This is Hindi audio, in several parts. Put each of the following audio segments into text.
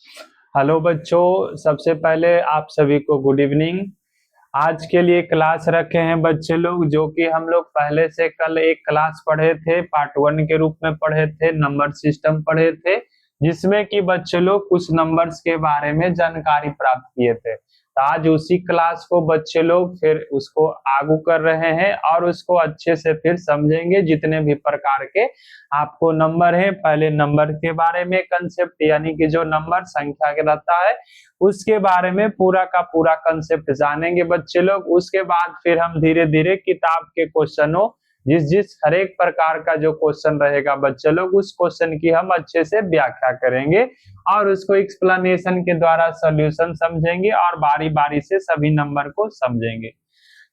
हेलो बच्चों, सबसे पहले आप सभी को गुड इवनिंग। आज के लिए क्लास रखे हैं बच्चे लोग, जो कि हम लोग पहले से कल एक क्लास पढ़े थे, पार्ट 1 के रूप में पढ़े थे, नंबर सिस्टम पढ़े थे, जिसमें कि बच्चे लोग कुछ नंबर्स के बारे में जानकारी प्राप्त किए थे। तो आज उसी क्लास को बच्चे लोग फिर उसको आगू कर रहे हैं और उसको अच्छे से फिर समझेंगे। जितने भी प्रकार के आपको नंबर है, पहले नंबर के बारे में कंसेप्ट, यानी कि जो नंबर संख्या के रहता है उसके बारे में पूरा का पूरा कंसेप्ट जानेंगे बच्चे लोग। उसके बाद फिर हम धीरे धीरे किताब के क्वेश्चनों, जिस जिस हर एक प्रकार का जो क्वेश्चन रहेगा बच्चे लोग, उस क्वेश्चन की हम अच्छे से व्याख्या करेंगे और उसको एक्सप्लेनेशन के द्वारा सॉल्यूशन समझेंगे और बारी बारी से सभी नंबर को समझेंगे।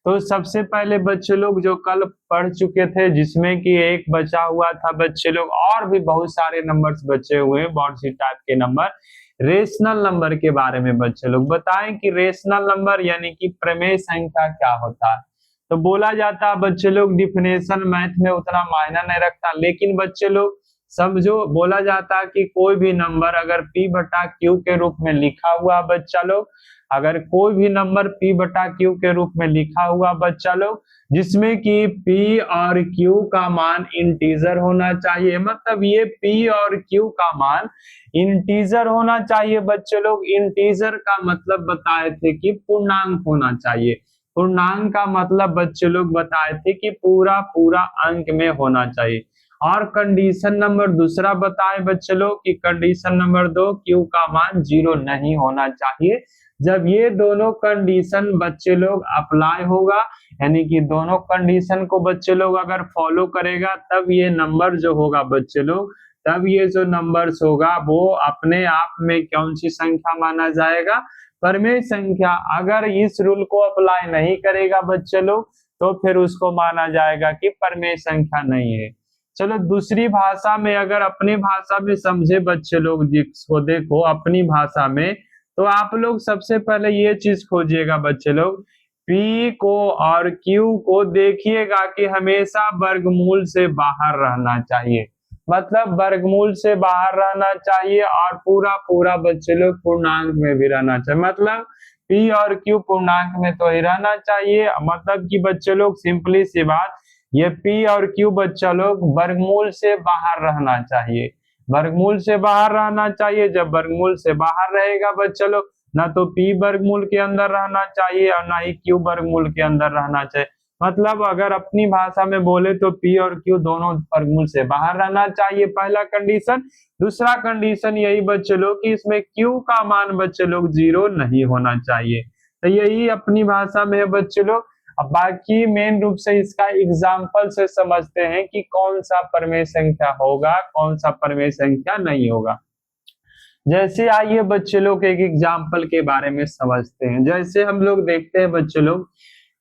तो सबसे पहले बच्चे लोग जो कल पढ़ चुके थे, जिसमें कि एक बचा हुआ था बच्चे लोग, और भी बहुत सारे नंबर्स बचे हुए हैं, बहुत सी टाइप के नंबर। रेशनल नंबर के बारे में बच्चे लोग बताएं कि रेशनल नंबर यानी कि प्रमेय संख्या क्या होता है। तो बोला जाता है बच्चे लोग, डिफिनेशन मैथ में उतना मायना नहीं रखता, लेकिन बच्चे लोग समझो, बोला जाता है कि कोई भी नंबर अगर P बटा Q के रूप में लिखा हुआ बच्चा लोग, अगर कोई भी नंबर P बटा Q के रूप में लिखा हुआ बच्चा लोग, जिसमें कि P और Q का मान इंटीजर होना चाहिए, मतलब ये P और Q का मान इंटीजर होना चाहिए बच्चे लोग। इंटीजर का मतलब बताए थे कि पूर्णांक होना चाहिए। पूर्णांक का मतलब बच्चे लोग बताए थे कि पूरा पूरा अंक में होना चाहिए। और कंडीशन नंबर दूसरा बताए बच्चे लोग कि कंडीशन नंबर 2, Q का मान 0 नहीं होना चाहिए। जब ये दोनों कंडीशन बच्चे लोग अप्लाई होगा, यानी कि दोनों कंडीशन को बच्चे लोग अगर फॉलो करेगा, तब ये नंबर जो होगा बच्चे लोग, तब ये जो नंबर्स होगा वो अपने आप में कौन सी संख्या माना जाएगा, परमेय संख्या। अगर इस रूल को अप्लाई नहीं करेगा बच्चे लोग, तो फिर उसको माना जाएगा कि परमेय संख्या नहीं है। चलो दूसरी भाषा में, अगर अपनी भाषा में समझे बच्चे लोग जिसको, देखो अपनी भाषा में, तो आप लोग सबसे पहले ये चीज खोजिएगा बच्चे लोग, P को और Q को देखिएगा कि हमेशा वर्गमूल से बाहर रहना चाहिए, मतलब वर्गमूल से बाहर रहना चाहिए और पूरा पूरा बच्चे लोग पूर्णांक में भी रहना चाहिए। मतलब P और Q पूर्णांक में तो ही रहना चाहिए, मतलब कि बच्चे लोग सिंपली सी बात, ये P और Q बच्चा लोग वर्गमूल से बाहर रहना चाहिए, वर्गमूल से बाहर रहना चाहिए। जब वर्गमूल से बाहर रहेगा बच्चा लोग, ना तो P वर्गमूल के अंदर रहना चाहिए और ना ही Q वर्गमूल के अंदर रहना चाहिए। मतलब अगर अपनी भाषा में बोले तो P और Q दोनों वर्गमूल से बाहर रहना चाहिए, पहला कंडीशन। दूसरा कंडीशन यही बच्चे लोग कि इसमें Q का मान बच्चे लोग 0 नहीं होना चाहिए। तो यही अपनी भाषा में है बच्चे लोग। अब बाकी मेन रूप से इसका एग्जाम्पल से समझते हैं कि कौन सा परमेय संख्या होगा, कौन सा परमेय संख्या नहीं होगा। जैसे आइए बच्चे लोग एक एग्जाम्पल के बारे में समझते हैं। जैसे हम लोग देखते हैं बच्चे लोग,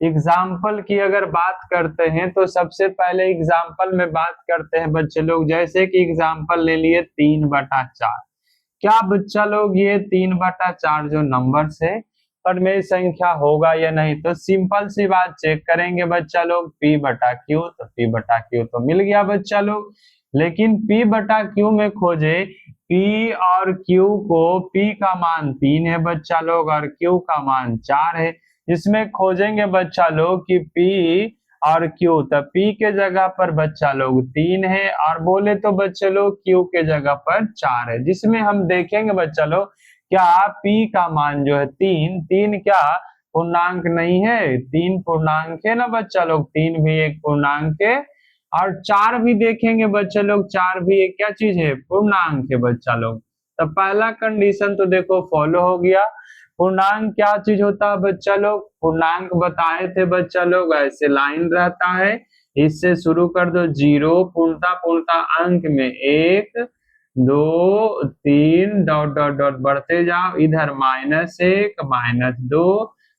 एग्जाम्पल की अगर बात करते हैं तो सबसे पहले एग्जाम्पल में बात करते हैं बच्चे लोग, जैसे कि एग्जाम्पल ले लिए 3/4। क्या बच्चा लोग ये 3/4 जो नंबर्स है परमेय संख्या होगा या नहीं? तो सिंपल सी बात चेक करेंगे बच्चा लोग, P बटा Q, तो P बटा Q तो मिल गया बच्चा लोग। लेकिन P बटा Q में खोजे, P और Q को, P का मान 3 है बच्चा लोग और Q का मान 4 है। इसमें खोजेंगे बच्चा लोग कि P और Q, तो P के जगह पर बच्चा लोग 3 है और बोले तो बच्चे लोग Q के जगह पर 4 है, जिसमें हम देखेंगे बच्चा लोग क्या P का मान जो है 3, 3 क्या पूर्णांक नहीं है? 3 पूर्णांक है ना बच्चा लोग, 3 भी एक पूर्णांक है और 4 भी देखेंगे बच्चा लोग, 4 भी एक क्या चीज है? पूर्णांक है बच्चा लोग। तो पहला कंडीशन तो देखो फॉलो हो गया। पूर्णांक क्या चीज होता है बच्चा लोग? पूर्णांक बताए थे बच्चा लोग, ऐसे लाइन रहता है, इससे शुरू कर दो 0, पूर्णता पूर्णता अंक में 1 2 3 डॉट डॉट डॉट बढ़ते जाओ, इधर -1 -2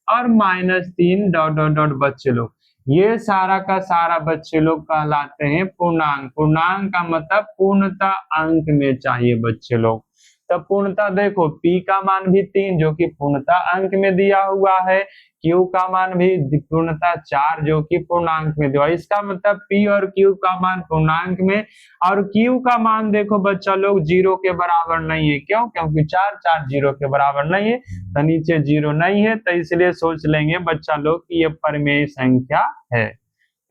और -3 डॉट डॉट डॉट बच्चे लोग। ये सारा का सारा बच्चे लोग कहलाते हैं पूर्णांक। पूर्णांक का मतलब पूर्णता अंक में चाहिए बच्चे लोग। तो पूर्णतः देखो p का मान भी 3 जो कि पूर्णतः अंक में दिया हुआ है, q का मान भी पूर्णतः 4 जो कि पूर्णांक में दिया। इसका मतलब p और q का मान पूर्णांक में, और q का मान देखो बच्चा लोग 0 के बराबर नहीं है। क्यों? क्योंकि 4 4 0 के बराबर नहीं है, तो नीचे 0 नहीं है, तो इसलिए सोच लेंगे बच्चा लोग कि ये परिमेय संख्या है।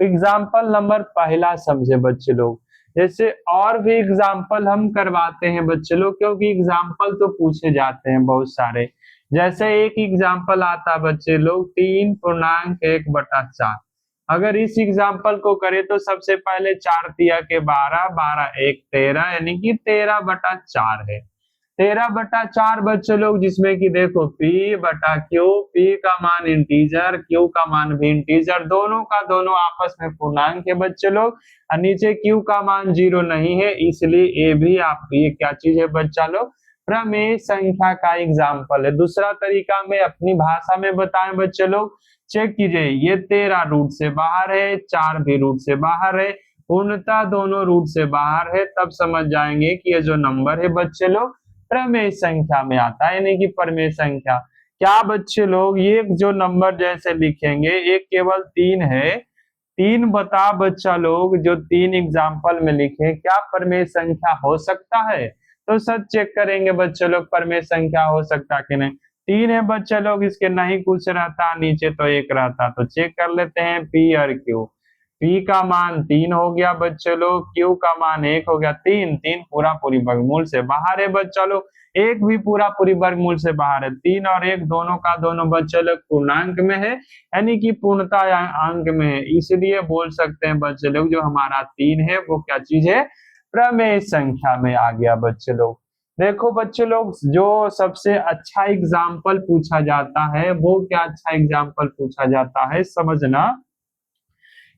एग्जाम्पल नंबर पहला समझे बच्चे लोग। जैसे और भी एग्जाम्पल हम करवाते हैं बच्चे लोग, क्योंकि एग्जाम्पल तो पूछे जाते हैं बहुत सारे। जैसे एक एग्जाम्पल आता है बच्चे लोग 3.1/4। अगर इस एग्जाम्पल को करें तो सबसे पहले 4 तिया के 12, 12 1 13, यानी कि 13/4 है। 13/4 बच्चे लोग, जिसमें कि देखो p/q, p का मान इंटीजर, q का मान भी इंटीजर, दोनों का दोनों आपस में पूर्णांक है बच्चे लोग, और नीचे q का मान 0 नहीं है, इसलिए ये भी आप ये क्या चीज है बच्चा लोग, प्रमेय संख्या का एग्जाम्पल है। दूसरा तरीका में अपनी भाषा में बताएं बच्चे लोग, चेक कीजिए, ये 13 रूट से बाहर है, 4 भी रूट से बाहर है, पूर्णतः दोनों रूट से बाहर है, तब समझ जाएंगे कि ये जो नंबर है बच्चे लोग प्रमेय संख्या में आता है, यानी कि प्रमेय संख्या। क्या बच्चे लोग, ये जो नंबर जैसे लिखेंगे, एक केवल 3 है, 3 बता बच्चा लोग जो 3 एग्जाम्पल में लिखे, क्या प्रमेय संख्या हो सकता है? तो सब चेक करेंगे बच्चे लोग प्रमेय संख्या हो सकता कि नहीं। 3 है बच्चे लोग, इसके नहीं कुछ रहता, नीचे तो 1 रहता, तो चेक कर लेते हैं p और q। p का मान 3 हो गया बच्चे लोग, q का मान 1 हो गया। 3 3 पूरा पूरी वर्गमूल से बाहर है बच्चा लोग, 1 भी पूरा पूरी वर्गमूल से बाहर है। 3 और 1 दोनों का दोनों बच्चे लोग पूर्णांक में है, यानी कि पूर्णतः अंक में है, इसलिए बोल सकते हैं बच्चे लोग जो हमारा 3 है वो क्या चीज है, प्रमेय संख्या में आ गया बच्चे लोग। देखो बच्चे लोग, जो सबसे अच्छा एग्जाम्पल पूछा जाता है वो क्या अच्छा एग्जाम्पल पूछा जाता है समझना।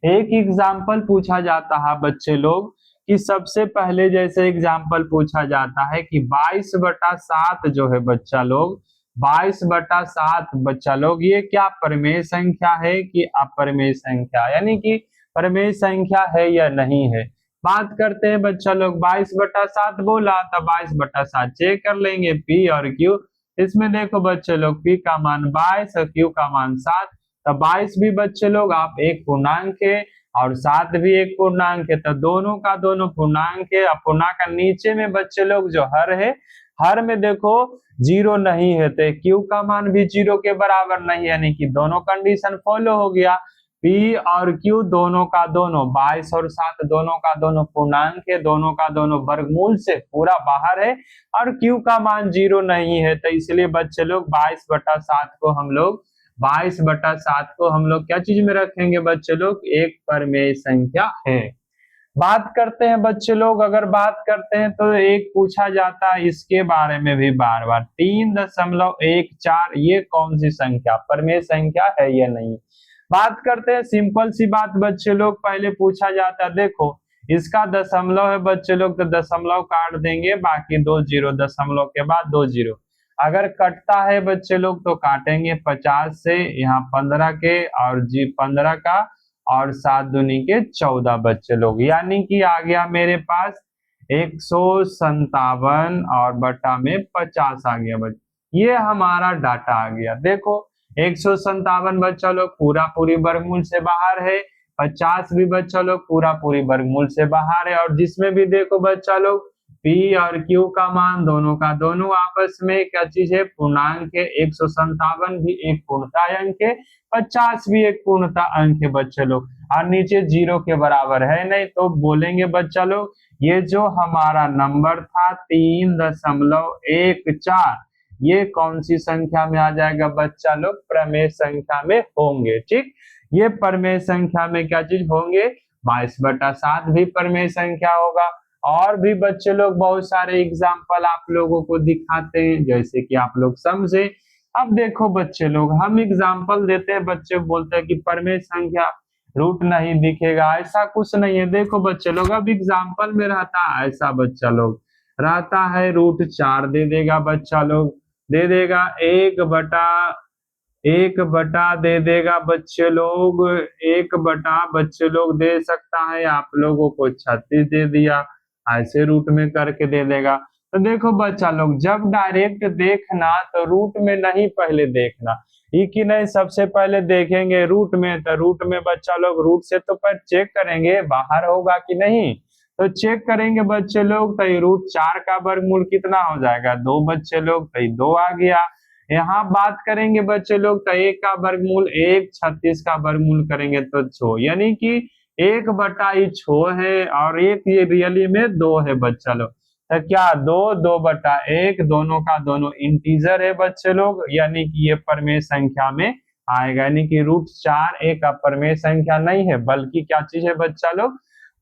एक एग्जाम्पल पूछा जाता है बच्चे लोग कि सबसे पहले जैसे एग्जाम्पल पूछा जाता है कि 22/7 जो है बच्चा लोग, 22/7 बच्चा लोग, ये क्या प्रमेय संख्या है कि अप्रमेय संख्या, यानी कि प्रमेय संख्या है या नहीं है। बात करते हैं बच्चा लोग, 22/7 बोला तो 22/7 चेक कर लेंगे p और q। इसमें देखो बच्चे लोग, p का मान 22 और q का मान 7, तो 22 भी बच्चे लोग आप एक पूर्णांक है और 7 भी एक पूर्णांक है, तो दोनों का दोनों पूर्णांक है। अपूर्णांक का नीचे में बच्चे लोग जो हर है, हर में देखो 0 नहीं है, तो q का मान भी 0 के बराबर नहीं, यानी कि दोनों कंडीशन फॉलो हो गया। p और q दोनों का दोनों 22 और 7 दोनों का दोनों पूर्णांक है, दोनों का दोनों वर्गमूल से पूरा बाहर है, और q का मान 0 नहीं है, तो इसलिए बच्चे लोग 22/7 को हम लोग 22/7 को हम लोग क्या चीज में रखेंगे बच्चे लोग, एक प्रमेय संख्या है। बात करते हैं बच्चे लोग, अगर बात करते हैं तो एक पूछा जाता है इसके बारे में भी बार बार, 3.14, ये कौन सी संख्या प्रमेय संख्या है या नहीं। बात करते हैं, सिंपल सी बात बच्चे लोग, पहले पूछा जाता है, देखो इसका दशमलव है बच्चे लोग, तो दशमलव काट देंगे, बाकी 2 0, दशमलव के बाद 2 0। अगर कटता है बच्चे लोग तो काटेंगे 50 से, यहाँ 15 के और 15 का, और 7 दूनी के 14 बच्चे लोग, यानी कि आ गया मेरे पास 157 और बटा में 50 आ गया बच्चे। ये हमारा डाटा आ गया। देखो 157 बच्चा लोग पूरा पूरी वर्गमूल से बाहर है, 50 भी बच्चा लोग पूरा पूरी वर्गमूल से बाहर है, और जिसमें भी देखो बच्चा लोग p और q का मान दोनों का दोनों आपस में क्या चीज है, पूर्णांक है। 157 भी एक पूर्णतः अंक है, 50 भी एक पूर्णतः अंक है बच्चे लोग, और नीचे 0 के बराबर है नहीं, तो बोलेंगे बच्चा लोग ये जो हमारा नंबर था 3.14, ये कौन सी संख्या में आ जाएगा बच्चा लोग, प्रमेय संख्या में होंगे। ठीक, ये प्रमेय संख्या में क्या चीज होंगे, 22/7 भी प्रमेय संख्या होगा। और भी बच्चे लोग बहुत सारे एग्जाम्पल आप लोगों को दिखाते हैं, जैसे कि आप लोग समझे। अब देखो बच्चे लोग, हम एग्जाम्पल देते हैं, बच्चे बोलते हैं कि प्रमेय संख्या रूट नहीं दिखेगा, ऐसा कुछ नहीं है। देखो बच्चे लोग, अब एग्जाम्पल में रहता है ऐसा बच्चा लोग, रहता है √4 दे देगा बच्चा लोग, दे देगा 1/1 दे देगा बच्चे लोग, 1 बच्चे लोग दे सकता है आप लोगों को 36 दे दिया, ऐसे रूट में करके दे देगा। तो देखो बच्चा लोग, जब डायरेक्ट देखना तो रूट में नहीं पहले देखना, ये कि नहीं सबसे पहले देखेंगे रूट में, तो रूट में बच्चा लोग रूट से तो पर चेक करेंगे बाहर होगा कि नहीं, तो चेक करेंगे बच्चे लोग, तो ये रूट 4 का वर्गमूल कितना हो जाएगा 2 बच्चे लोग, तो ये 2 आ गया। यहाँ बात करेंगे बच्चे लोग, तो 1 का वर्गमूल 1, 36 का वर्गमूल करेंगे तो 6, यानी कि 1/6 है, और 1 ये रियली में 2 है बच्चा लोग, तो क्या 2, 2/1, दोनों का दोनों इंटीजर है बच्चे लोग, यानी कि ये परमेय संख्या में आएगा, यानी कि रूट 4 एक अपरमेय संख्या नहीं है, बल्कि क्या चीज है बच्चा लोग,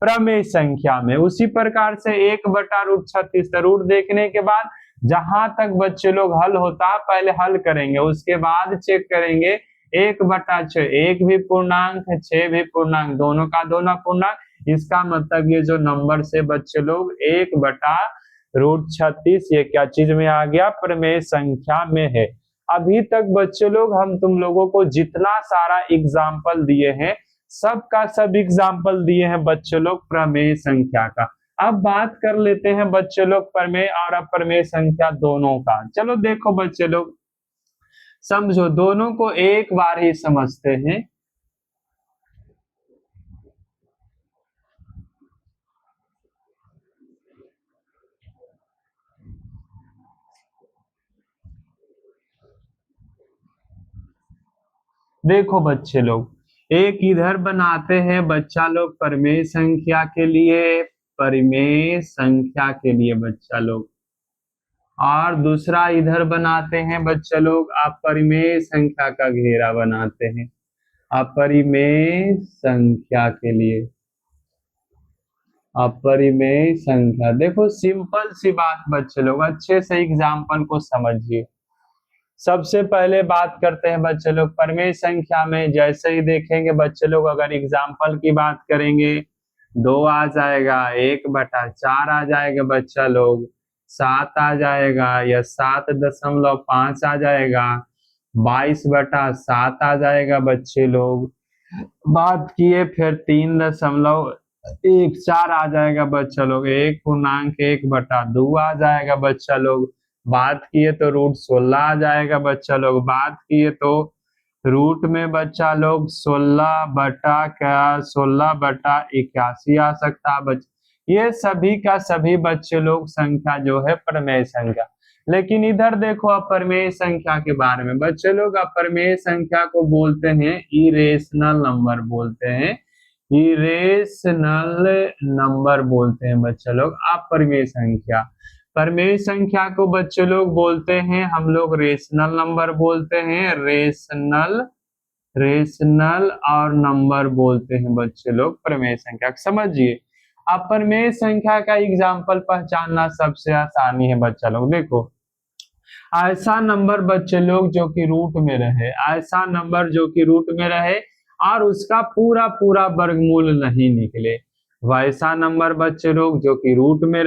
प्रमेय संख्या में। उसी प्रकार से 1/√36, तो रूट देखने के बाद जहां तक बच्चे लोग हल होता है पहले हल करेंगे, उसके बाद चेक करेंगे 1/6, 1 भी पूर्णांक है 6 भी पूर्णांक, दोनों का दोनों पूर्णांक, इसका मतलब ये जो नंबर से बच्चे लोग 1/√36 ये क्या चीज में आ गया, प्रमेय संख्या में है। अभी तक बच्चे लोग हम तुम लोगों को जितना सारा एग्जाम्पल दिए हैं, सबका सब एग्जाम्पल दिए हैं बच्चे लोग प्रमेय संख्या का। अब बात कर लेते हैं बच्चे लोग प्रमेय और अप्रमेय संख्या दोनों का। चलो देखो बच्चे लोग, समझो दोनों को एक बार ही समझते हैं। देखो बच्चे लोग, एक इधर बनाते हैं बच्चा लोग प्रमेय संख्या के लिए, परिमेय संख्या के लिए बच्चा लोग, और दूसरा इधर बनाते हैं बच्चे लोग अपरिमेय संख्या का घेरा बनाते हैं, अपरिमेय संख्या के लिए, अपरिमेय संख्या। देखो सिंपल सी बात बच्चे लोग, अच्छे से एग्जाम्पल को समझिए। सबसे पहले बात करते हैं बच्चे लोग प्रमेय संख्या में, जैसे ही देखेंगे बच्चे लोग, अगर एग्जाम्पल की बात करेंगे 2 आ जाएगा, 1/4 आ जाएगा बच्चा लोग, 7 आ जाएगा, या 7.5 आ जाएगा, 22/7 आ जाएगा बच्चे लोग। बात किए फिर 3.14 आ जाएगा बच्चा लोग, 1.1/2 आ जाएगा बच्चा लोग। बात किए तो रूट 16 आ जाएगा बच्चा लोग। बात किए तो रूट में बच्चा लोग 16/81 आ सकता है बच्चा। ये सभी का सभी बच्चे लोग संख्या जो है प्रमेय संख्या। लेकिन इधर देखो अपरमेय संख्या के बारे में बच्चे लोग, अपरमेय संख्या को बोलते हैं इरेशनल नंबर बोलते हैं, इरेशनल नंबर बोलते हैं बच्चे लोग अपरमेय संख्या। परमेय संख्या को बच्चे लोग बोलते हैं हम लोग रेशनल नंबर बोलते हैं, रेशनल और नंबर बोलते हैं बच्चे लोग प्रमेय संख्या। समझिए अपरमेय संख्या का एग्जाम्पल पहचानना सबसे आसानी है बच्चा लोग। देखो ऐसा नंबर बच्चे लोग जो कि रूट में रहे, ऐसा नंबर जो कि रूट में रहे और उसका पूरा पूरा वर्गमूल नहीं निकले, वैसा नंबर बच्चे लोग जो कि रूट में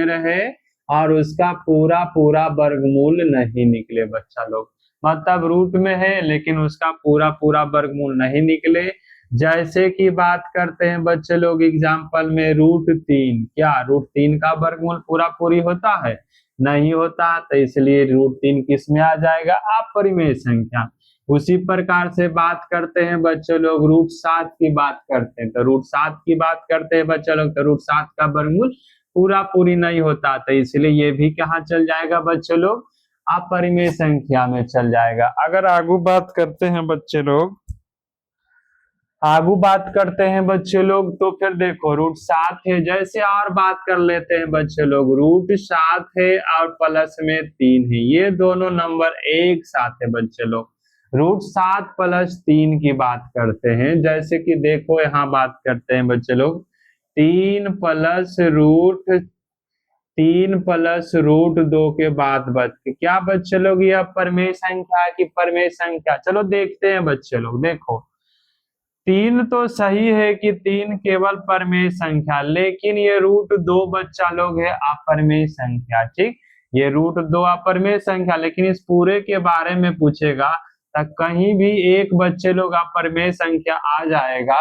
रहे और उसका पूरा पूरा वर्गमूल नहीं निकले बच्चा लोग, मतलब रूट में है लेकिन उसका पूरा पूरा वर्गमूल नहीं निकले। जैसे कि बात करते हैं बच्चे लोग एग्जाम्पल में √3, क्या √3 का वर्गमूल पूरा पूरी होता है? नहीं होता, तो इसलिए √3 किस में आ जाएगा? अपरिमेय संख्या। उसी प्रकार से बात करते हैं बच्चे लोग √7 की बात करते हैं, तो √7 की बात करते हैं बच्चे लोग, तो √7 का वर्गमूल पूरा पूरी नहीं होता, तो इसलिए ये भी कहाँ चल जाएगा बच्चे लोग? अपरिमेय संख्या में चल जाएगा। अगर आगू बात करते हैं बच्चे लोग, बच्चे लोग, तो फिर देखो √7 है, जैसे और बात कर लेते हैं बच्चे लोग, √7 है और प्लस में 3 है, ये दोनों नंबर एक साथ है बच्चे लोग। √7 + 3 की बात करते हैं, जैसे कि देखो यहाँ बात करते हैं बच्चे लोग 3 + √2 के बाद क्या बच्चे लोग? यह परमेय संख्या की परमेय संख्या। चलो देखते हैं बच्चे लोग, देखो 3 तो सही है कि 3 केवल परमेय संख्या, लेकिन ये √2 बच्चा लोग है अपरमेय संख्या। ठीक, ये √2 अपरमेय संख्या, लेकिन इस पूरे के बारे में पूछेगा तो कहीं भी एक बच्चे लोग अपरमेय संख्या आ जाएगा,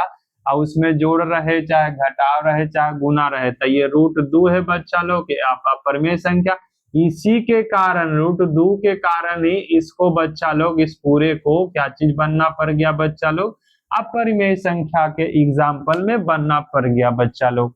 और उसमें जोड़ रहे चाहे घटाव रहे चाहे गुना रहे, तो ये रूट 2 है बच्चा लोग आप अपरिमेय संख्या। इसी के कारण रूट 2 के कारण ही इसको बच्चा लोग इस पूरे को क्या चीज बनना पड़ गया बच्चा लोग, अपरिमेय संख्या के एग्जाम्पल में बनना पड़ गया बच्चा लोग।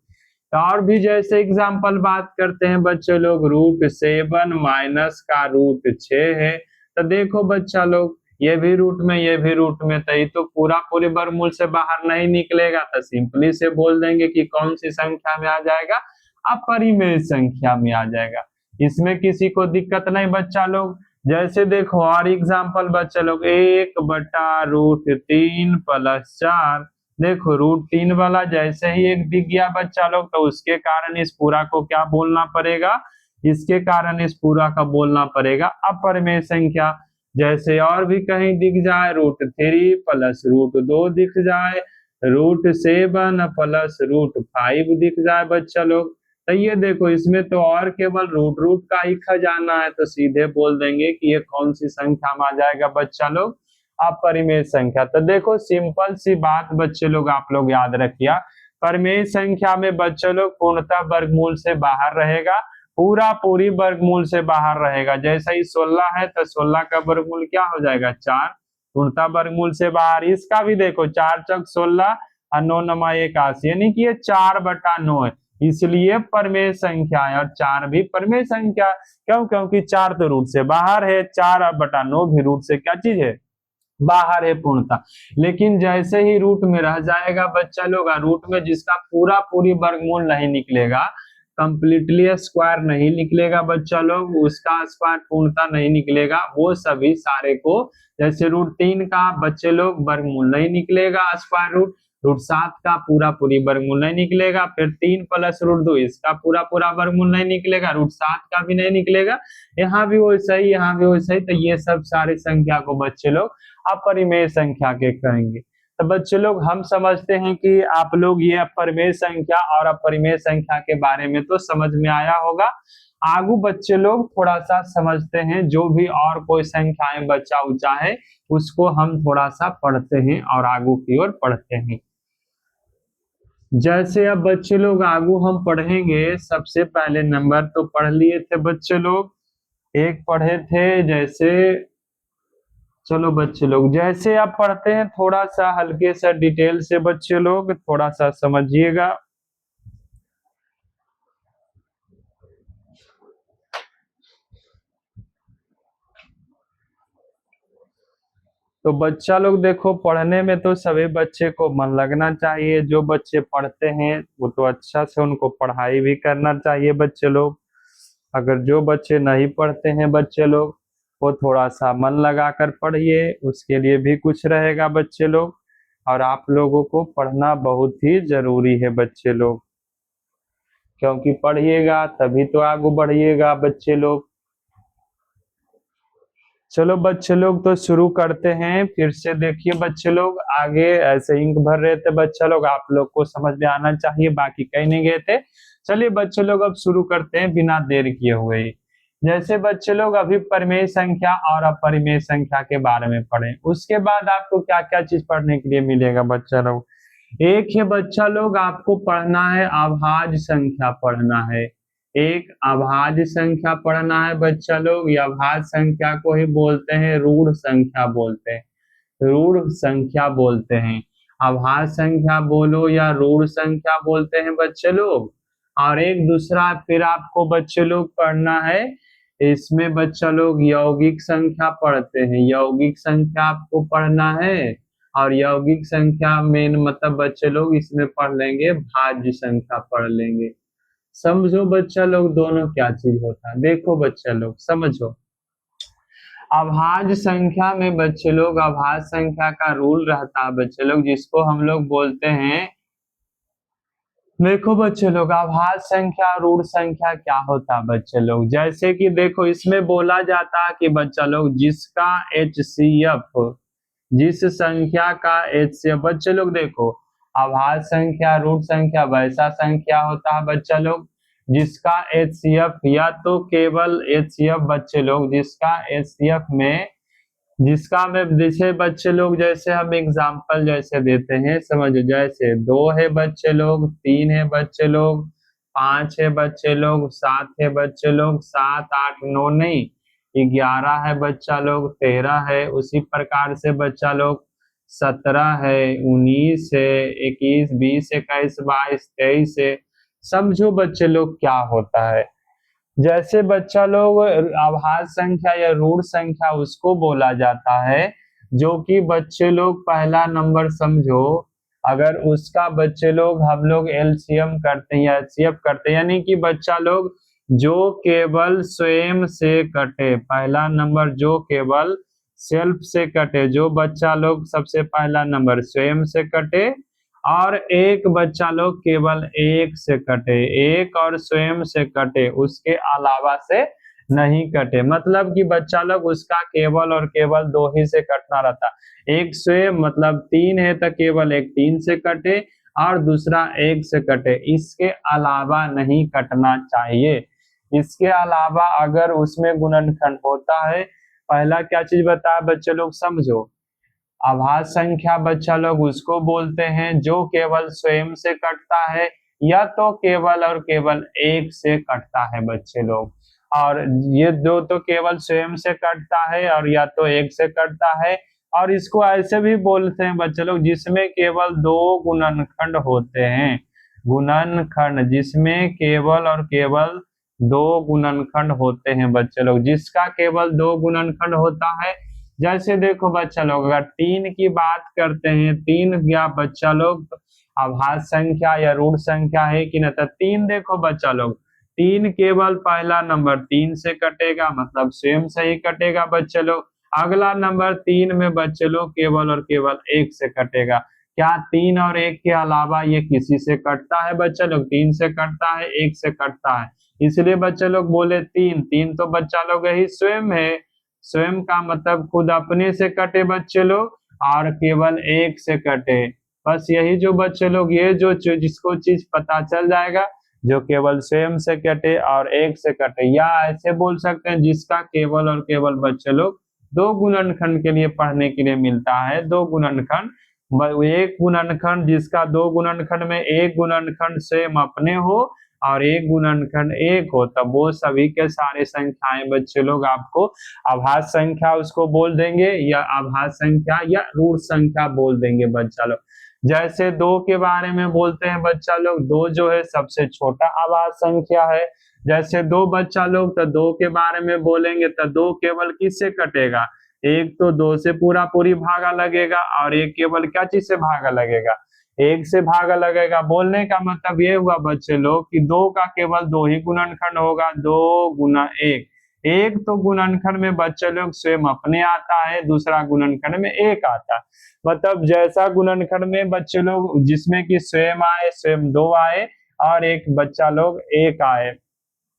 तो और भी जैसे एग्जाम्पल बात करते हैं बच्चे लोग, रूट 7 माइनस का रूट 6 है। तो देखो बच्चा लोग ये भी रूट में ये भी रूट में, तो ये तो पूरा पूरे वर्गमूल से बाहर नहीं निकलेगा, तो सिंपली से बोल देंगे कि कौन सी संख्या में आ जाएगा, अपरिमेय संख्या में आ जाएगा। इसमें किसी को दिक्कत नहीं बच्चा लोग। जैसे देखो और एग्जाम्पल बच्चा लोग, 1/√3 + 4। देखो रूट 3 वाला जैसे ही एक दिख गया बच्चा लोग, तो उसके कारण इस पूरा को क्या बोलना पड़ेगा, इसके कारण इस पूरा का बोलना पड़ेगा अपरिमेय संख्या। जैसे और भी कहीं दिख जाए, रूट 3 + रूट 2 दिख जाए, रूट 7 + रूट 5 दिख जाए बच्चा लोग, तो ये देखो इसमें तो और केवल रूट रूट का ही खजाना है, तो सीधे बोल देंगे कि ये कौन सी संख्या में आ जाएगा बच्चा लोग, अपरिमेय संख्या। तो देखो सिंपल सी बात बच्चे लोग आप लोग याद रखिए, परिमेय संख्या में बच्चे लोग पूर्णतः वर्गमूल से बाहर रहेगा, पूरा पूरी वर्गमूल से बाहर रहेगा। जैसे ही 16 है तो 16 का वर्गमूल क्या हो जाएगा, 4, पूर्णतः वर्गमूल से बाहर। इसका भी देखो 4 × 16 और 9 × 9 81, यानी कि ये 4/9 है, इसलिए परमेय संख्या है। और 4 भी परमेय संख्या, क्यों, क्योंकि 4 तो रूट से बाहर है, 4/9 भी रूट से क्या चीज है, बाहर है पूर्णतः। लेकिन जैसे ही रूट में रह जाएगा बच्चा लोग, रूट में जिसका पूरा पूरी वर्गमूल नहीं निकलेगा, कंप्लीटली स्क्वायर नहीं निकलेगा बच्चा लोग, उसका स्क्वायर पूर्णतः नहीं निकलेगा, वो सभी सारे को, जैसे रूट 3 का बच्चे लोग वर्गमूल नहीं निकलेगा स्क्वायर रूट, रूट 7 का पूरा पूरी वर्गमूल नहीं निकलेगा, फिर 3 + रूट 2 इसका पूरा पूरा वर्गमूल नहीं निकलेगा, रूट 7 का भी नहीं निकलेगा, यहाँ भी वैसा ही यहाँ भी वैसा ही। तो ये सब सारी संख्या को बच्चे लोग अपरिमेय संख्या के कहेंगे। तो बच्चे लोग हम समझते हैं कि आप लोग ये अपरिमेय संख्या और अपरिमेय संख्या के बारे में तो समझ में आया होगा। आगू बच्चे लोग थोड़ा सा समझते हैं, जो भी और कोई संख्याएं बच्चा उच्चा है उसको हम थोड़ा सा पढ़ते हैं और आगू की ओर पढ़ते हैं। जैसे अब बच्चे लोग आगू हम पढ़ेंगे, सबसे पहले नंबर तो पढ़ लिए थे बच्चे लोग, एक पढ़े थे जैसे, चलो बच्चे लोग जैसे आप पढ़ते हैं थोड़ा सा हल्के सा डिटेल से बच्चे लोग थोड़ा सा समझिएगा। तो बच्चा लोग देखो पढ़ने में तो सभी बच्चे को मन लगना चाहिए, जो बच्चे पढ़ते हैं वो तो अच्छा से उनको पढ़ाई भी करना चाहिए बच्चे लोग। अगर जो बच्चे नहीं पढ़ते हैं बच्चे लोग, वो थोड़ा सा मन लगाकर पढ़िए, उसके लिए भी कुछ रहेगा बच्चे लोग। और आप लोगों को पढ़ना बहुत ही जरूरी है बच्चे लोग, क्योंकि पढ़िएगा तभी तो आगे बढ़िएगा बच्चे लोग। चलो बच्चे लोग तो शुरू करते हैं फिर से। देखिए बच्चे लोग आगे ऐसे इंक भर रहे थे बच्चा लोग, आप लोग को समझ में आना चाहिए, बाकी कहीं नहीं गए थे। चलिए बच्चे लोग अब शुरू करते हैं बिना देर किए हुए ही। जैसे बच्चे लोग अभी परिमेय संख्या और अपरिमेय संख्या के बारे में पढ़े, उसके बाद आपको क्या क्या चीज पढ़ने के लिए मिलेगा बच्चा लोग। एक है बच्चा लोग आपको पढ़ना है अभाज्य संख्या पढ़ना है, एक अभाज्य संख्या पढ़ना है बच्चा लोग। ये अभाज्य संख्या को ही बोलते हैं ऋण संख्या बोलते हैं, ऋण संख्या बोलते हैं। अभाज्य संख्या बोलो या ऋण संख्या बोलते हैं बच्चे लोग। और एक दूसरा फिर आपको बच्चे लोग पढ़ना है, इसमें बच्चा लोग यौगिक संख्या पढ़ते हैं, यौगिक संख्या आपको पढ़ना है। और यौगिक संख्या मेन मतलब बच्चे लोग इसमें पढ़ लेंगे भाज्य संख्या पढ़ लेंगे। समझो बच्चा लोग दोनों क्या चीज होता है, देखो बच्चा लोग समझो। अभाज्य संख्या में बच्चे लोग अभाज्य संख्या का रूल रहता है बच्चे लोग, जिसको हम लोग बोलते हैं, देखो बच्चे लोग अभाज्य संख्या और ऋण संख्या क्या होता है बच्चे लोग। जैसे कि देखो इसमें बोला जाता है कि बच्चा लोग जिसका HCF, जिस संख्या का HCF, बच्चे लोग देखो अभाज्य संख्या ऋण संख्या वैसा संख्या होता है बच्चा लोग जिसका HCF या तो केवल HCF बच्चे लोग जिसका HCF में जिसका में जैसे बच्चे लोग, जैसे हम एग्जाम्पल जैसे देते हैं, समझो जैसे 2 है बच्चे लोग, 3 है बच्चे लोग, 5 है बच्चे लोग, 7 है बच्चे लोग, 7 8 9 नहीं, 11 है बच्चा लोग, 13 है, उसी प्रकार से बच्चा लोग 17 है, 19 है, 21 20 21 22 23 है। समझो बच्चे लोग क्या होता है, जैसे बच्चा लोग आभाज्य संख्या या ऋण संख्या उसको बोला जाता है जो कि बच्चे लोग पहला नंबर समझो, अगर उसका बच्चे लोग हम लोग एलसीएम करते हैं या एचसीएफ करते हैं, यानी कि बच्चा लोग जो केवल स्वयं से कटे, पहला नंबर जो केवल सेल्फ से कटे, जो बच्चा लोग सबसे पहला नंबर स्वयं से कटे, और एक बच्चा लोग केवल एक से कटे, एक और स्वयं से कटे, उसके अलावा से नहीं कटे, मतलब कि बच्चा लोग उसका केवल और केवल दो ही से कटना रहता। एक स्वयं मतलब 3 है तो केवल एक 3 से कटे और दूसरा एक से कटे, इसके अलावा नहीं कटना चाहिए। इसके अलावा अगर उसमें गुणनखंड होता है, पहला क्या चीज बताया बच्चे लोग समझो, आभाज्य संख्या बच्चा लोग उसको बोलते हैं जो केवल स्वयं से कटता है या तो केवल और केवल एक से कटता है बच्चे लोग, और ये दो तो केवल स्वयं से कटता है और या तो एक से कटता है। और इसको ऐसे भी बोलते हैं बच्चे लोग जिसमें केवल दो गुणनखंड होते हैं, गुणनखंड जिसमें केवल और केवल दो गुणनखंड होते हैं बच्चे लोग, जिसका केवल दो गुणनखंड होता है। जैसे देखो बच्चा लोग अगर 3 की बात करते हैं, 3 या बच्चा लोग अभाज्य संख्या या ऋण संख्या है कि नहीं, तो 3 देखो बच्चा लोग, 3 केवल पहला नंबर 3 से कटेगा, मतलब स्वयं से ही कटेगा बच्चे लोग। अगला नंबर 3 में बच्चे लोग केवल और केवल एक से कटेगा। क्या 3 और 1 के अलावा ये किसी से कटता है बच्चे लोग? 3 से कटता है, 1 से कटता है, इसलिए बच्चे लोग बोले 3। 3 तो बच्चा लोग यही स्वयं है, स्वयं का मतलब खुद अपने से कटे बच्चे लोग और केवल एक से कटे, बस यही जो बच्चे लोग ये जो जिसको चीज पता चल जाएगा जो केवल स्वयं से कटे और एक से कटे, या ऐसे बोल सकते हैं जिसका केवल और केवल बच्चे लोग दो गुणनखंड के लिए पढ़ने के लिए मिलता है। दो गुणनखंड, एक गुणनखंड जिसका दो गुणनखंड में एक गुणनखंड स्वयं अपने हो और एक गुणनखंड एक हो, तब वो सभी के सारे संख्याएं बच्चे लोग आपको आभाज्य संख्या उसको बोल देंगे या आभाज्य संख्या या ऋण संख्या बोल देंगे बच्चा लोग। जैसे 2 के बारे में बोलते हैं बच्चा लोग, 2 जो है सबसे छोटा आभाज्य संख्या है। जैसे 2 बच्चा लोग, तो 2 के बारे में बोलेंगे तो 2 केवल किससे कटेगा? एक तो 2 से पूरा पूरी भागा लगेगा और एक केवल क्या चीज से भागा लगेगा? एक से भागा लगेगा। बोलने का मतलब ये हुआ बच्चे लोग कि 2 का केवल 2 ही गुणनखंड होगा, 2 गुना 1। एक तो गुणनखंड में बच्चे लोग स्वयं अपने आता है, दूसरा गुणनखंड में एक आता है, मतलब जैसा गुणनखंड में बच्चे लोग जिसमें कि स्वयं आए, स्वयं 2 आए और एक बच्चा लोग एक आए,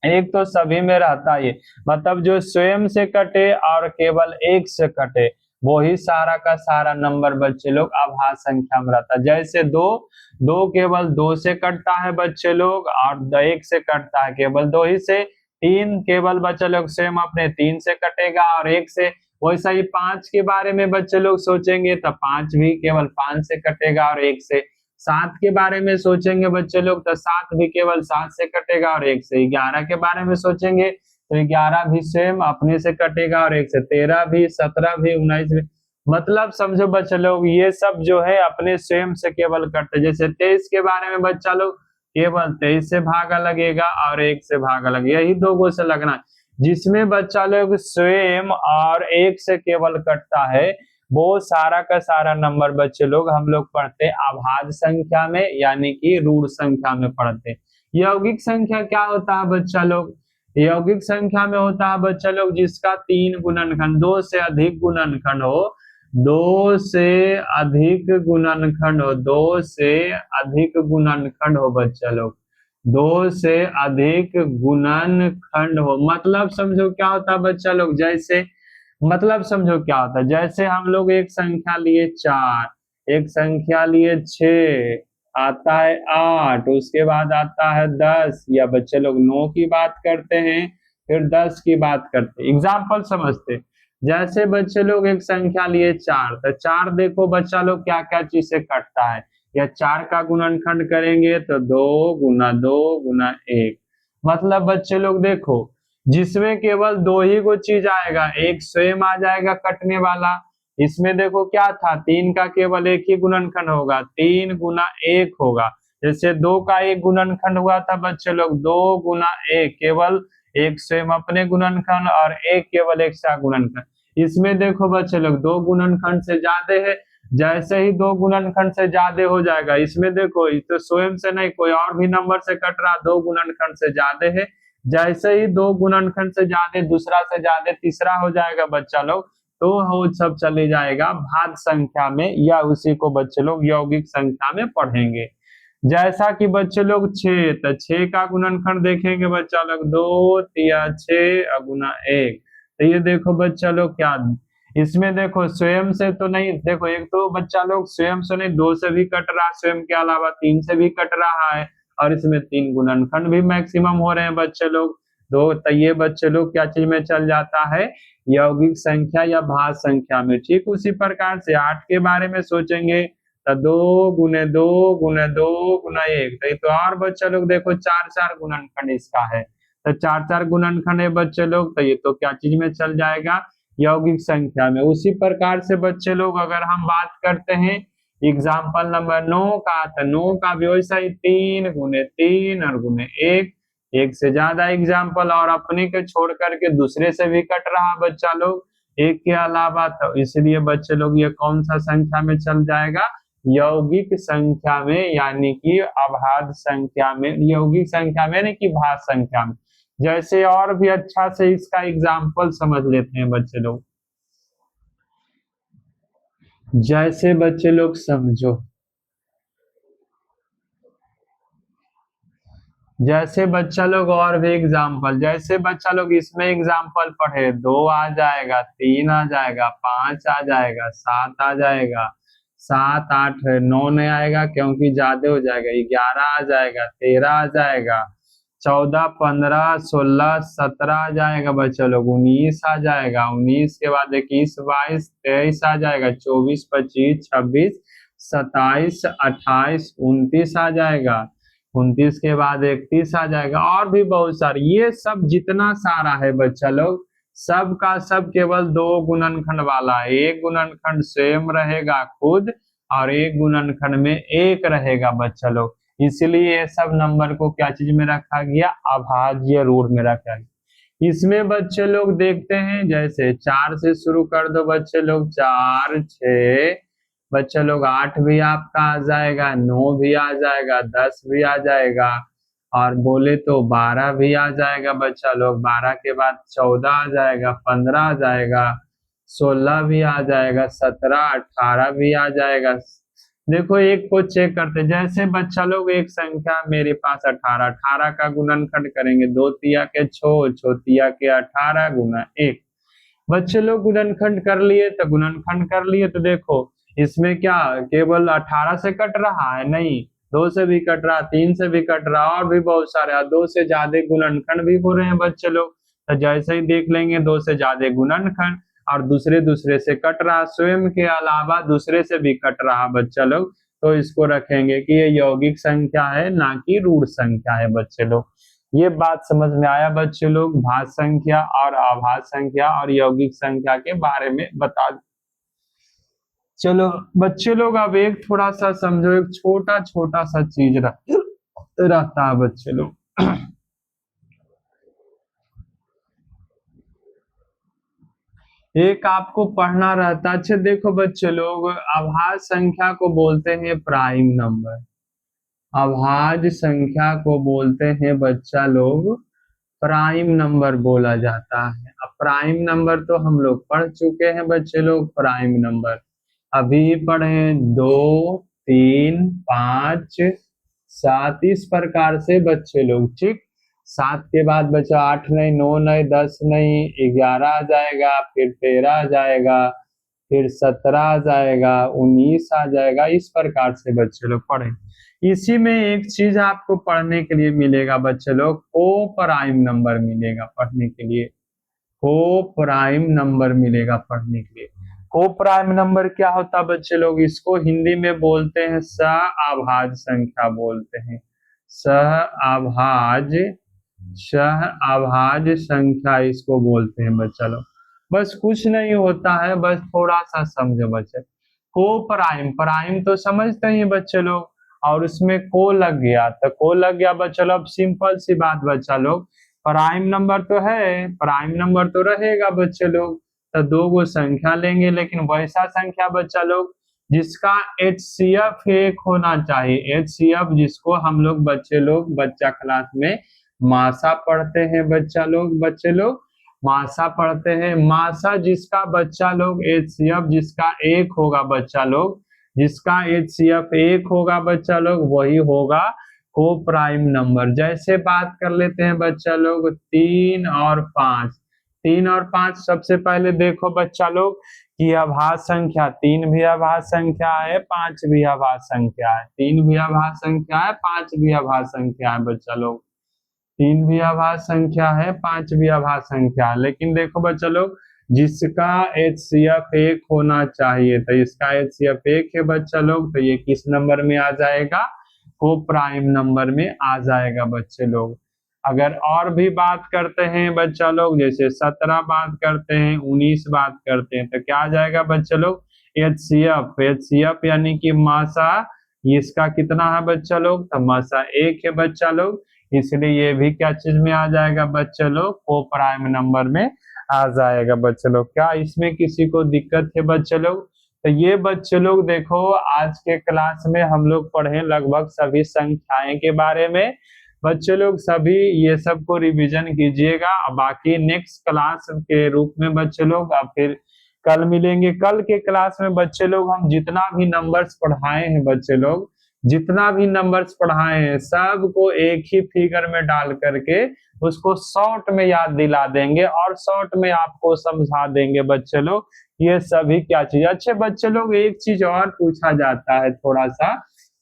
एक तो सभी में रहता है ये, मतलब जो स्वयं से कटे और केवल एक से कटे वो ही सारा का सारा नंबर बच्चे लोग अभाज्य संख्या में रहता है। जैसे 2, 2 केवल 2 से कटता है बच्चे लोग और एक से कटता है केवल 2 ही से। 3 केवल बच्चे लोग स्वयं अपने 3 से कटेगा और एक से। वैसा ही 5 के बारे में बच्चे लोग सोचेंगे तो 5 भी केवल 5 से कटेगा और एक से। 7 के बारे में सोचेंगे बच्चे लोग तो 7 भी केवल 7 से कटेगा और एक से। 11 के बारे में सोचेंगे तो 11 भी स्वयं अपने से कटेगा और एक से। 13 भी, 17 भी, 19 भी, मतलब समझो बच्चे लोग ये सब जो है अपने स्वयं से केवल कटते। जैसे 23 के बारे में बच्चा लोग केवल 23 से भागा लगेगा और एक से भागा लगेगा, यही दो गो से लगना। जिसमें बच्चा लोग स्वयं और एक से केवल कटता है वो सारा का सारा नंबर बच्चे लोग हम लोग पढ़ते हैं अभाज्य संख्या में, यानी कि ऋण संख्या में पढ़ते हैं। यौगिक संख्या क्या होता है बच्चा लोग? यौगिक संख्या में होता है बच्चा लोग जिसका 3 गुणनखंड, 2 से अधिक गुणनखंड हो, 2 से अधिक गुणनखंड हो, 2 से अधिक गुणनखंड हो बच्चा लोग, 2 से अधिक गुणनखंड हो, मतलब समझो क्या होता है बच्चा लोग, जैसे मतलब समझो क्या होता है, जैसे हम लोग एक संख्या लिए 4, एक संख्या लिए 6, आता है 8, उसके बाद आता है 10, या बच्चे लोग 9 की बात करते हैं, फिर 10 की बात करते हैं, एग्जाम्पल समझते। जैसे बच्चे लोग एक संख्या लिए 4, तो 4 देखो बच्चा लोग क्या क्या चीज से कटता है, या 4 का गुणनखंड करेंगे तो 2 × 2 × 1, मतलब बच्चे लोग देखो जिसमें केवल दो ही को चीज आएगा, एक स्वयं आ जाएगा कटने वाला। इसमें देखो क्या था, 3 का केवल एक ही गुणनखंड होगा, 3 × 1 होगा। जैसे 2 का एक गुणनखंड हुआ था बच्चे लोग 2 × 1, केवल एक स्वयं अपने गुणनखंड और एक केवल एक सा गुणनखंड। इसमें देखो बच्चे लोग 2 गुणनखंड से ज्यादा है, जैसे ही 2 गुणनखंड से ज्यादा हो जाएगा, इसमें देखो इस तो स्वयं से नहीं कोई और भी नंबर से कट रहा, 2 गुणनखंड से ज्यादा है, जैसे ही 2 गुणनखंड से ज्यादा, दूसरा से ज्यादा, तीसरा हो जाएगा बच्चा लोग, तो वो सब चले जाएगा भाज्य संख्या में, या उसी को बच्चे लोग यौगिक संख्या में पढ़ेंगे। जैसा कि बच्चे लोग 6, तो 6 का गुणनखंड देखेंगे बच्चा लोग 2 × 6 × 1, तो ये देखो बच्चा लोग क्या, इसमें देखो स्वयं से तो नहीं, देखो एक तो बच्चा लोग स्वयं से नहीं 2 से भी कट रहा, स्वयं के अलावा 3 से भी कट रहा है, और इसमें 3 गुणनखंड भी मैक्सिमम हो रहे हैं बच्चे लोग। तो ये बच्चे लोग क्या चीज में चल जाता है, यौगिक संख्या या भाज्य संख्या में। ठीक उसी प्रकार से 8 के बारे में सोचेंगे तो 2 × 2 × 2 × 1, तो ये तो और बच्चे लोग देखो 4 गुणनखंड इसका है, तो 4 गुणनखंड है बच्चे लोग, तो ये तो क्या चीज में चल जाएगा, यौगिक संख्या में। उसी प्रकार से बच्चे लोग अगर हम बात करते हैं एग्जाम्पल नंबर 9 का, तो 9 का व्यवसाय 3 × 3 और ×1, एक से ज्यादा एग्जाम्पल, और अपने के छोड़ करके दूसरे से भी कट रहा बच्चा लोग एक के अलावा, तो इसलिए बच्चे लोग ये कौन सा संख्या में चल जाएगा, यौगिक संख्या में, यानी कि अभाज्य संख्या में, यौगिक संख्या में नहीं कि भाज्य संख्या में। जैसे और भी अच्छा से इसका एग्जाम्पल समझ लेते हैं बच्चे लोग, जैसे बच्चे लोग समझो, जैसे बच्चा लोग और भी एग्जाम्पल, जैसे बच्चा लोग इसमें एग्जाम्पल पढ़े 2 आ जाएगा, 3 आ जाएगा, 5 आ जाएगा, 7 आ जाएगा, 7 8 9 नहीं आएगा क्योंकि ज्यादा हो जाएगा, 11 आ जाएगा, 13 आ जाएगा, 14 15 16 17 आ जाएगा बच्चा लोग, 19 आ जाएगा, 19 के बाद 21 22 23 आ जाएगा, 24 25 26 27 28 29 आ जाएगा, 29 के बाद 31 आ जाएगा, और भी बहुत सारे। ये सब जितना सारा है बच्चा लोग, सब का सब केवल 2 गुणनखंड वाला है, एक गुणनखंड स्वयं रहेगा खुद, और एक गुणनखंड में एक रहेगा बच्चा लोग, इसलिए ये सब नंबर को क्या चीज में रखा गया, अभाज्य रूढ़ में रखा गया। इसमें बच्चे लोग देखते हैं, जैसे 4 से शुरू कर दो बच्चे लोग, 4 6, बच्चे लोग 8 भी आपका आ जाएगा, 9 भी आ जाएगा, 10 भी आ जाएगा, और बोले तो 12 भी आ जाएगा बच्चा लोग, 12 के बाद 14 आ जाएगा, 15 आ जाएगा, 16 भी आ जाएगा, 17 18 भी आ जाएगा। देखो एक को चेक करते, जैसे बच्चा लोग एक संख्या मेरे पास 18, 18 का गुणनखंड करेंगे, 2 तिया के 6, 6 तिया के 18 × 1, बच्चे लोग गुणनखंड कर लिए, तो गुणनखंड कर लिए, तो देखो इसमें क्या केवल 18 से कट रहा है, नहीं 2 से भी कट रहा, 3 से भी कट रहा, और भी बहुत सारे 2 से ज्यादा गुणनखंड भी हो रहे हैं बच्चे लोग। तो जैसे ही देख लेंगे 2 से ज्यादा गुणनखंड, और दूसरे से कट रहा, स्वयं के अलावा दूसरे से भी कट रहा बच्चा लोग, तो इसको रखेंगे कि ये यौगिक संख्या है, ना कि रूढ़ संख्या है बच्चे लोग। ये बात समझ में आया बच्चे लोग, भाज्य संख्या और अभाज्य संख्या और यौगिक संख्या के बारे में बता। चलो बच्चे लोग अब एक थोड़ा सा समझो, एक छोटा छोटा सा चीज रहता है बच्चे लोग, एक आपको पढ़ना रहता है। अच्छा देखो बच्चे लोग, अभाज्य संख्या को बोलते हैं प्राइम नंबर, अभाज्य संख्या को बोलते हैं बच्चा लोग प्राइम नंबर बोला जाता है। अब प्राइम नंबर तो हम लोग पढ़ चुके हैं बच्चे लोग, प्राइम नंबर अभी पढ़े 2 3 5 7, इस प्रकार से बच्चे लोग। ठीक, 7 के बाद बचा 8 नहीं, 9 नहीं, 10 नहीं, 11 आ जाएगा, फिर 13 आ जाएगा, फिर 17 आ जाएगा, 19 आ जाएगा, इस प्रकार से बच्चे लोग पढ़े। इसी में एक चीज आपको पढ़ने के लिए मिलेगा बच्चे लोग, को प्राइम नंबर मिलेगा पढ़ने के लिए। को प्राइम नंबर मिलेगा पढ़ने के लिए। को प्राइम नंबर क्या होता है बच्चे लोग, इसको हिंदी में बोलते हैं सह-अभाज्य संख्या बोलते हैं। सह-अभाज्य संख्या इसको बोलते हैं बच्चा लोग। बस कुछ नहीं होता है, बस थोड़ा सा समझो बच्चे। को प्राइम, प्राइम तो समझते ही बच्चे लोग, और उसमें को लग गया तो को लग गया बच्चा लोग। अब सिंपल सी बात बच्चा लोग, प्राइम नंबर तो है, प्राइम नंबर तो रहेगा बच्चे लोग, तो दो गो संख्या लेंगे, लेकिन वैसा संख्या बच्चा लोग जिसका HCF एक होना चाहिए। HCF जिसको हम लोग बच्चे लोग बच्चा क्लास में मासा पढ़ते हैं बच्चे लोग मासा पढ़ते हैं। मासा जिसका बच्चा लोग HCF जिसका एक होगा बच्चा लोग, जिसका HCF एक होगा बच्चा लोग, वही होगा को प्राइम नंबर। जैसे बात कर लेते हैं बच्चा लोग 3 और 5। 3 और 5 सबसे पहले देखो बच्चा लोग कि अभाज्य संख्या, 3 भी अभाज्य संख्या है, 5 भी अभाज्य संख्या है। 3 भी अभाज्य संख्या है, 5 भी अभाज्य संख्या है बच्चा लोग। 3 भी अभाज्य संख्या है, 5 भी अभाज्य संख्या है। लेकिन देखो बच्चा लोग जिसका HCF एक होना चाहिए, तो इसका HCF एक है बच्चा लोग, तो ये किस नंबर में आ जाएगा, को प्राइम नंबर में आ जाएगा बच्चे लोग। अगर और भी बात करते हैं बच्चा लोग, जैसे 17 बात करते हैं, 19 बात करते हैं, तो क्या आ जाएगा बच्चे लोग, HCF यानी कि मासा, इसका कितना है बच्चा लोग, तो मासा एक है बच्चा लोग, इसलिए ये भी क्या चीज में आ जाएगा बच्चे लोग, को प्राइम नंबर में आ जाएगा बच्चे लोग। क्या इसमें किसी को दिक्कत है बच्चे लोग? तो ये बच्चे लोग देखो आज के क्लास में हम लोग पढ़े लगभग सभी संख्याएं के बारे में। बच्चे लोग सभी ये सब को रिवीजन कीजिएगा। बाकी नेक्स्ट क्लास के रूप में बच्चे लोग अब फिर कल मिलेंगे। कल के क्लास में बच्चे लोग हम जितना भी नंबर्स पढ़ाए हैं बच्चे लोग, जितना भी नंबर्स पढ़ाए हैं सबको एक ही फिगर में डाल करके उसको शॉर्ट में याद दिला देंगे और शॉर्ट में आपको समझा देंगे बच्चे लोग ये सभी क्या चीज। अच्छे बच्चे लोग एक चीज और पूछा जाता है थोड़ा सा,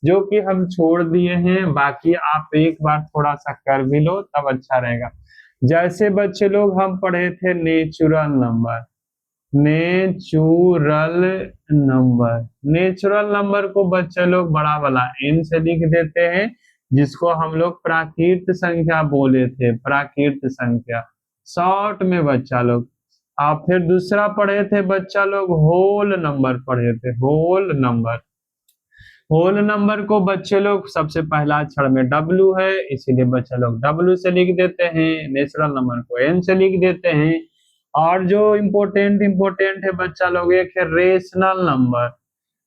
जो कि हम छोड़ दिए हैं, बाकी आप एक बार थोड़ा सा कर भी लो तब अच्छा रहेगा। जैसे बच्चे लोग हम पढ़े थे नेचुरल नंबर, नेचुरल नंबर को बच्चे लोग बड़ा वाला n से लिख देते हैं, जिसको हम लोग प्राकृत संख्या बोले थे, प्राकृत संख्या शॉर्ट में बच्चा लोग। आप फिर दूसरा पढ़े थे बच्चा लोग होल नंबर पढ़े थे, होल नंबर को बच्चे लोग सबसे पहला अक्षर में W है, इसीलिए बच्चे लोग W से लिख देते हैं। नेचुरल नंबर को N से लिख देते हैं। और जो इम्पोर्टेंट है बच्चा लोग, एक है रेशनल नंबर।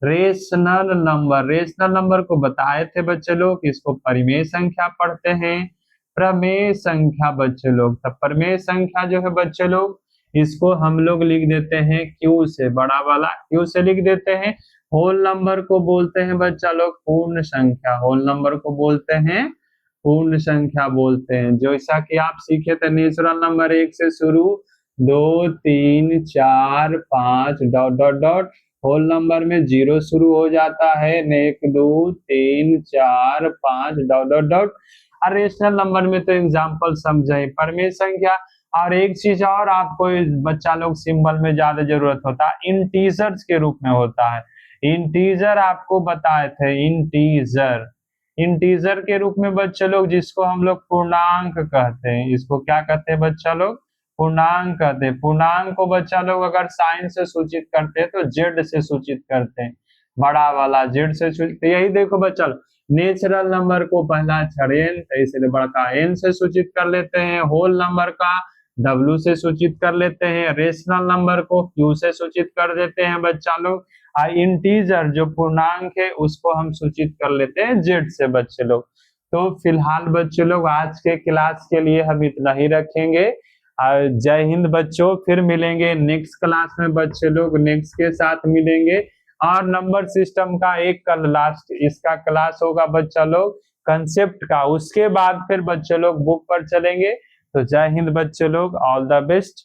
रेशनल नंबर को बताए थे बच्चे लोग, इसको परिमेय संख्या पढ़ते हैं। प्रमेय संख्या बच्चे लोग, तब प्रमेय संख्या जो है बच्चे लोग इसको हम लोग लिख देते हैं Q से, बड़ा वाला Q से लिख देते हैं। होल नंबर को बोलते हैं बच्चा लोग पूर्ण संख्या, होल नंबर को बोलते हैं पूर्ण संख्या बोलते हैं। जैसा कि आप सीखे थे नेचुरल नंबर 1 से शुरू, 2 3 4 5 dot dot dot, whole number में 0 शुरू हो जाता है, 1 2 3 4 5 डॉट डॉट डॉट। और रेशनल नंबर में तो एग्जाम्पल समझे, परिमेय संख्या। और एक चीज और आपको बच्चा लोग सिंबल में ज्यादा जरूरत होता है, इंटीजर्स के रूप में होता है। इंटीजर आपको बताए थे, इंटीजर के रूप में बच्चे लोग जिसको हम लोग पूर्णांक कहते हैं, इसको क्या कहते हैं बच्चा लोग, पूर्णांक कहते हैं। पूर्णांक को बच्चा लोग अगर साइन से सूचित करते हैं तो जेड से सूचित करते हैं, बड़ा वाला जेड से सूचित। यही देखो बच्चा लोग नेचुरल नंबर को पहला अक्षर n, तो इसलिए बड़का n से सूचित कर लेते हैं। होल नंबर का W से सूचित कर लेते हैं। रेशनल नंबर को Q से सूचित कर देते हैं बच्चा लोग। इंटीजर जो पूर्णांक है उसको हम सूचित कर लेते हैं Z से बच्चे लोग। तो फिलहाल बच्चे लोग आज के क्लास के लिए हम इतना ही रखेंगे। जय हिंद बच्चों, फिर मिलेंगे नेक्स्ट क्लास में बच्चे लोग, नेक्स्ट के साथ मिलेंगे। और नंबर सिस्टम का एक कल लास्ट इसका क्लास होगा बच्चा लोग कंसेप्ट का, उसके बाद फिर बच्चे लोग बुक पर चलेंगे। तो जय हिंद बच्चे लोग, ऑल द बेस्ट।